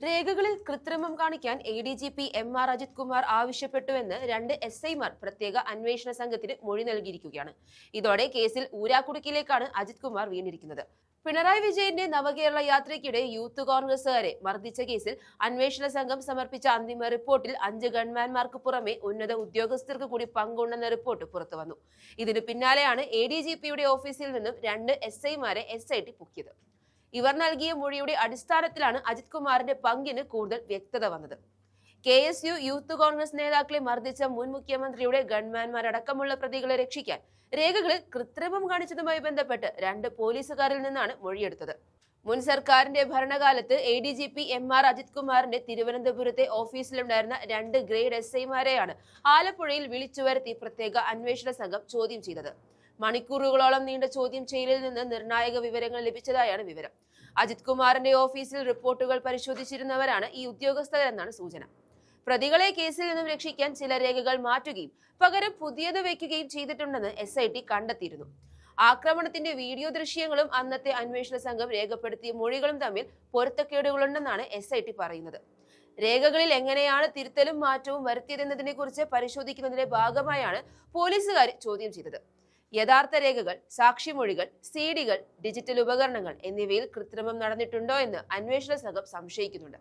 രേഖകളിൽ കൃത്രിമം കാണിക്കാൻ ADGP MR അജിത് കുമാർ ആവശ്യപ്പെട്ടുവെന്ന് 2 SIമാർ പ്രത്യേക അന്വേഷണ സംഘത്തിന് മൊഴി നൽകിയിരിക്കുകയാണ്. ഇതോടെ കേസിൽ ഊരാക്കുടുക്കിലേക്കാണ് അജിത് കുമാർ വീണിരിക്കുന്നത്. പിണറായി വിജയന്റെ നവകേരള യാത്രയ്ക്കിടെ യൂത്ത് കോൺഗ്രസുകാരെ മർദ്ദിച്ച കേസിൽ അന്വേഷണ സംഘം സമർപ്പിച്ച അന്തിമ റിപ്പോർട്ടിൽ 5 ഗൺമാൻമാർക്ക് പുറമെ ഉന്നത ഉദ്യോഗസ്ഥർക്ക് കൂടി പങ്കുണ്ടെന്ന റിപ്പോർട്ട് പുറത്തുവന്നു. ഇതിനു പിന്നാലെയാണ് ADGPയുടെ ഓഫീസിൽ നിന്നും 2 SIമാരെ SIT പൊക്കിയത്. ഇവർ നൽകിയ മൊഴിയുടെ അടിസ്ഥാനത്തിലാണ് അജിത് കുമാറിന്റെ പങ്കിന് കൂടുതൽ വ്യക്തത വന്നത്. KSU യൂത്ത് കോൺഗ്രസ് നേതാക്കളെ മർദ്ദിച്ച മുൻ മുഖ്യമന്ത്രിയുടെ ഗൺമാൻമാരടക്കമുള്ള പ്രതികളെ രക്ഷിക്കാൻ രേഖകളിൽ കൃത്രിമം കാണിച്ചതുമായി ബന്ധപ്പെട്ട് 2 പോലീസുകാരിൽ നിന്നാണ് മൊഴിയെടുത്തത്. മുൻ സർക്കാരിന്റെ ഭരണകാലത്ത് ADGP MR അജിത് കുമാറിന്റെ തിരുവനന്തപുരത്തെ ഓഫീസിലുണ്ടായിരുന്ന 2 ഗ്രേഡ് SIമാരെയാണ് ആലപ്പുഴയിൽ വിളിച്ചു വരുത്തി പ്രത്യേക അന്വേഷണ സംഘം ചോദ്യം ചെയ്തത്. മണിക്കൂറുകളോളം നീണ്ട ചോദ്യം ചെയ്യലിൽ നിന്ന് നിർണായക വിവരങ്ങൾ ലഭിച്ചതായാണ് വിവരം. അജിത് കുമാറിന്റെ ഓഫീസിൽ റിപ്പോർട്ടുകൾ പരിശോധിച്ചിരുന്നവരാണ് ഈ ഉദ്യോഗസ്ഥരെന്നാണ് സൂചന. പ്രതികളെ കേസിൽ നിന്നും രക്ഷിക്കാൻ ചില രേഖകൾ മാറ്റുകയും പകരം പുതിയത് വയ്ക്കുകയും ചെയ്തിട്ടുണ്ടെന്ന് SIT കണ്ടെത്തിയിരുന്നു. ആക്രമണത്തിന്റെ വീഡിയോ ദൃശ്യങ്ങളും അന്നത്തെ അന്വേഷണ സംഘം രേഖപ്പെടുത്തിയ മൊഴികളും തമ്മിൽ പൊരുത്തക്കേടുകളുണ്ടെന്നാണ് SIT പറയുന്നത്. രേഖകളിൽ എങ്ങനെയാണ് തിരുത്തലും മാറ്റവും വരുത്തിയതെന്നതിനെ കുറിച്ച് പരിശോധിക്കുന്നതിന്റെ ഭാഗമായാണ് പോലീസുകാർ ചോദ്യം ചെയ്തത്. യഥാർത്ഥ രേഖകൾ, സാക്ഷിമൊഴികൾ, CD-കൾ, ഡിജിറ്റൽ ഉപകരണങ്ങൾ എന്നിവയിൽ കൃത്രിമം നടന്നിട്ടുണ്ടോ എന്ന് അന്വേഷണ സംഘം സംശയിക്കുന്നുണ്ട്.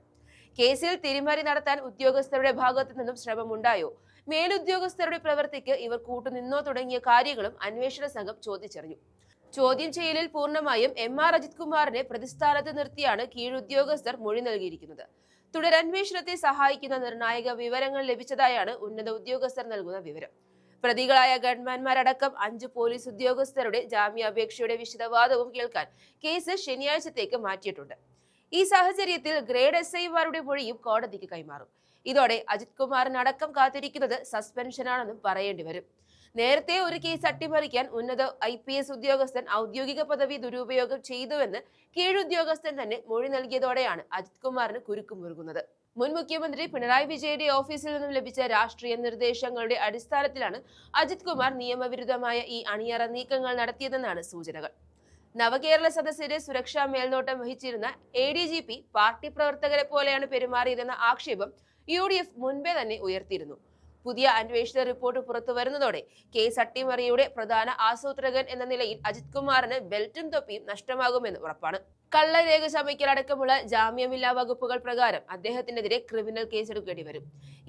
കേസിൽ തിരിമറി നടത്താൻ ഉദ്യോഗസ്ഥരുടെ ഭാഗത്തു നിന്നും ശ്രമമുണ്ടായോ, മേലുദ്യോഗസ്ഥരുടെ പ്രവൃത്തിക്ക് ഇവർ കൂട്ടുനിന്നോ തുടങ്ങിയ കാര്യങ്ങളും അന്വേഷണ സംഘം ചോദിച്ചറിഞ്ഞു. ചോദ്യം ചെയ്യലിൽ പൂർണ്ണമായും MR അജിത് കുമാറിനെ പ്രതിസ്ഥാനത്ത് നിർത്തിയാണ് കീഴുദ്യോഗസ്ഥർ മൊഴി നൽകിയിരിക്കുന്നത്. തുടരന്വേഷണത്തെ സഹായിക്കുന്ന നിർണായക വിവരങ്ങൾ ലഭിച്ചതായാണ് ഉന്നത ഉദ്യോഗസ്ഥർ നൽകുന്ന വിവരം. പ്രതികളായ ഗൺമാൻമാരടക്കം 5 പോലീസ് ഉദ്യോഗസ്ഥരുടെ ജാമ്യാപേക്ഷയുടെ വിശദവാദവും കേൾക്കാൻ കേസ് ശനിയാഴ്ചത്തേക്ക് മാറ്റിയിട്ടുണ്ട്. ഈ സാഹചര്യത്തിൽ ഗ്രേഡ് SIമാരുടെ മൊഴിയും കോടതിക്ക് കൈമാറും. ഇതോടെ അജിത് കുമാറിനടക്കം കാത്തിരിക്കുന്നത് സസ്പെൻഷനാണെന്നും പറയേണ്ടി വരും. നേരത്തെ ഒരു കേസ് അട്ടിമറിക്കാൻ ഉന്നത IPS ഉദ്യോഗസ്ഥൻ ഔദ്യോഗിക പദവി ദുരുപയോഗം ചെയ്തുവെന്ന് കീഴുദ്യോഗസ്ഥൻ തന്നെ മൊഴി നൽകിയതോടെയാണ് അജിത് കുമാറിന് കുരുക്കുമുറുകുന്നത്. മുൻ മുഖ്യമന്ത്രി പിണറായി വിജയന്റെ ഓഫീസിൽ നിന്നും ലഭിച്ച രാഷ്ട്രീയ നിർദ്ദേശങ്ങളുടെ അടിസ്ഥാനത്തിലാണ് അജിത് കുമാർ നിയമവിരുദ്ധമായ ഈ അണിയറ നീക്കങ്ങൾ നടത്തിയതെന്നാണ് സൂചനകൾ. നവകേരള സദസ്സിന്റെ സുരക്ഷാ മേൽനോട്ടം വഹിച്ചിരുന്ന ADGP പാർട്ടി പ്രവർത്തകരെ പോലെയാണ് പെരുമാറിയതെന്ന ആക്ഷേപം UDF മുൻപേ തന്നെ ഉയർത്തിയിരുന്നു. പുതിയ അന്വേഷണ റിപ്പോർട്ട് പുറത്തു വരുന്നതോടെ കേസ് അട്ടിമറിയുടെ പ്രധാന ആസൂത്രകൻ എന്ന നിലയിൽ അജിത് കുമാറിന് ബെൽറ്റും തൊപ്പിയും നഷ്ടമാകുമെന്ന് ഉറപ്പാണ്. കള്ളരേഖ ചമയ്ക്കലടക്കമുള്ള ജാമ്യമില്ലാ വകുപ്പുകൾ പ്രകാരം അദ്ദേഹത്തിനെതിരെ ക്രിമിനൽ കേസെടുക്കേണ്ടി വരും.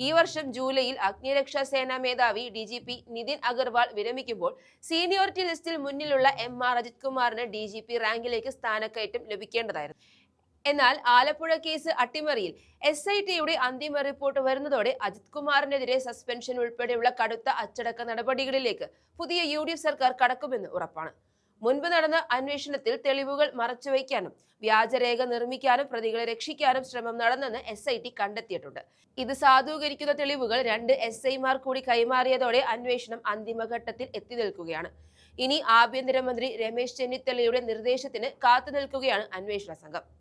ഈ വർഷം ജൂലൈയിൽ അഗ്നിരക്ഷാ സേനാ മേധാവി DGP നിതിൻ അഗർവാൾ വിരമിക്കുമ്പോൾ സീനിയോറിറ്റി ലിസ്റ്റിൽ മുന്നിലുള്ള MR അജിത് കുമാറിന് DGP റാങ്കിലേക്ക് സ്ഥാനക്കയറ്റം ലഭിക്കേണ്ടതായിരുന്നു. എന്നാൽ ആലപ്പുഴ കേസ് അട്ടിമറിയിൽ SITയുടെ അന്തിമ റിപ്പോർട്ട് വരുന്നതോടെ അജിത് കുമാറിനെതിരെ സസ്പെൻഷൻ ഉൾപ്പെടെയുള്ള കടുത്ത അച്ചടക്ക നടപടികളിലേക്ക് പുതിയ UDF സർക്കാർ കടക്കുമെന്ന് ഉറപ്പാണ്. മുൻപ് നടന്ന അന്വേഷണത്തിൽ തെളിവുകൾ മറച്ചുവെക്കാനും വ്യാജരേഖ നിർമ്മിക്കാനും പ്രതികളെ രക്ഷിക്കാനും ശ്രമം നടന്നെന്ന് SIT കണ്ടെത്തിയിട്ടുണ്ട്. ഇത് സാധൂകരിക്കുന്ന തെളിവുകൾ 2 SIമാർ കൂടി കൈമാറിയതോടെ അന്വേഷണം അന്തിമഘട്ടത്തിൽ എത്തി നിൽക്കുകയാണ്. ഇനി ആഭ്യന്തരമന്ത്രി രമേശ് ചെന്നിത്തലയുടെ നിർദ്ദേശത്തിന് കാത്തുനിൽക്കുകയാണ് അന്വേഷണ സംഘം.